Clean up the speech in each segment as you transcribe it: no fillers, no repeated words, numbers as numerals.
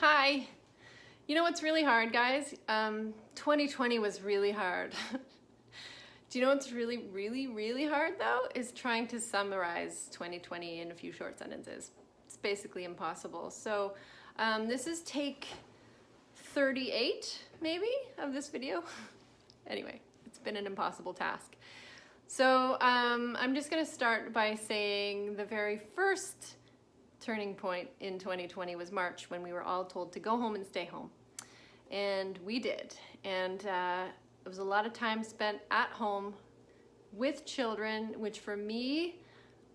Hi. You know what's really hard, guys? 2020 was really hard. Do you know what's really hard though? Is trying to summarize 2020 in a few short sentences. It's basically impossible. So this is take 38 maybe of this video. Anyway, it's been an impossible task. So I'm just gonna start by saying the very first turning point in 2020 was March, when we were all told to go home and stay home. And we did. And it was a lot of time spent at home with children, which for me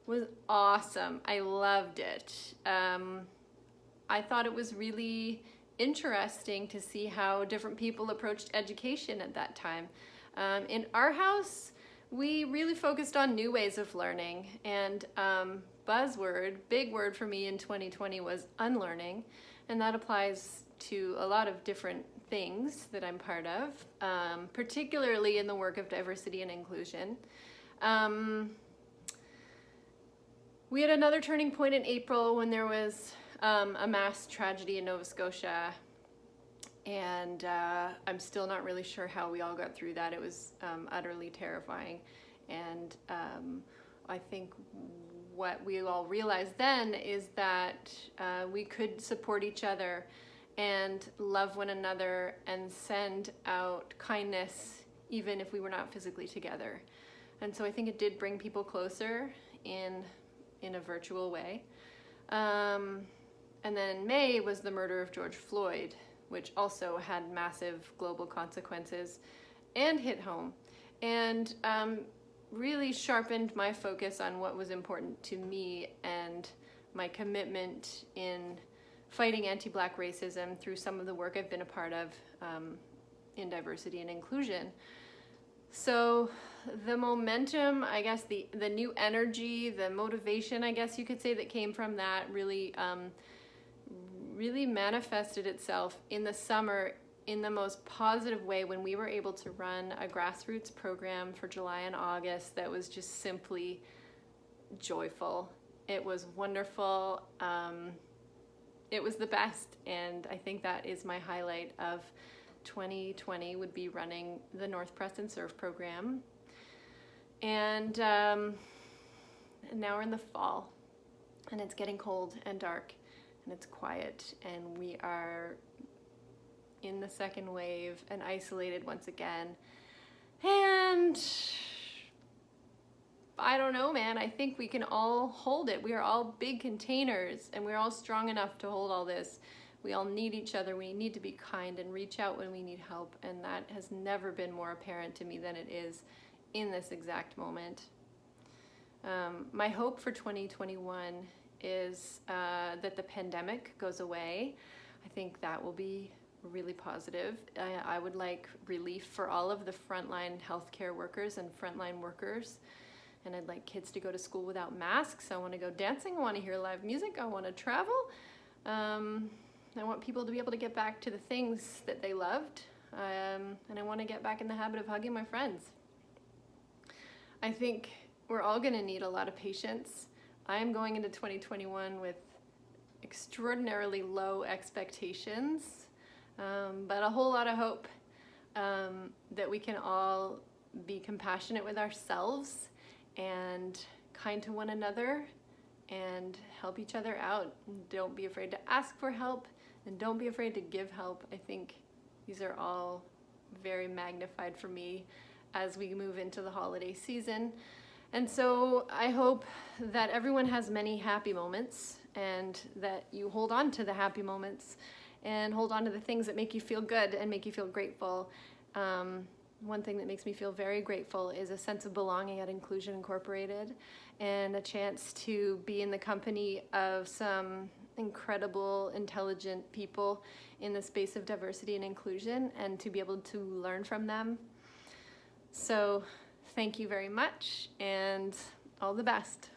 was awesome. I loved it. I thought it was really interesting to see how different people approached education at that time. In our house, we really focused on new ways of learning, and buzzword, big word for me in 2020 was unlearning, and that applies to a lot of different things that I'm part of, particularly in the work of diversity and inclusion. We had another turning point in April when there was a mass tragedy in Nova Scotia, and I'm still not really sure how we all got through that. It was utterly terrifying, and I think what we all realized then is that we could support each other and love one another and send out kindness even if we were not physically together. And so I think it did bring people closer in a virtual way. And then May was the murder of George Floyd, which also had massive global consequences and hit home, and really sharpened my focus on what was important to me and my commitment in fighting anti-Black racism through some of the work I've been a part of in diversity and inclusion. So the momentum, I guess, the new energy, the motivation, I guess you could say, that came from that really really manifested itself in the summer in the most positive way, when we were able to run a grassroots program for July and August that was just simply joyful. It was wonderful. It was the best, and I think that is my highlight of 2020, would be running the North Press and Serve program. And now we're in the fall, and it's getting cold and dark, and it's quiet, and we are in the second wave and isolated once again. And I don't know, man, I think we can all hold it. We are all big containers, and we're all strong enough to hold all this. We all need each other. We need to be kind and reach out when we need help, and that has never been more apparent to me than it is in this exact moment. My hope for 2021 is that the pandemic goes away. I think that will be really positive. I would like relief for all of the frontline healthcare workers and frontline workers, and I'd like kids to go to school without masks. I want to go dancing. I want to hear live music. I want to travel. I want people to be able to get back to the things that they loved, and I want to get back in the habit of hugging my friends. I think we're all going to need a lot of patience. I am going into 2021 with extraordinarily low expectations, but a whole lot of hope that we can all be compassionate with ourselves and kind to one another and help each other out. Don't be afraid to ask for help, and don't be afraid to give help. I think these are all very magnified for me as we move into the holiday season. And so I hope that everyone has many happy moments, and that you hold on to the happy moments and hold on to the things that make you feel good and make you feel grateful. One thing that makes me feel very grateful is a sense of belonging at INcorporated, and a chance to be in the company of some incredible, intelligent people in the space of diversity and inclusion, and to be able to learn from them. So thank you very much, and all the best.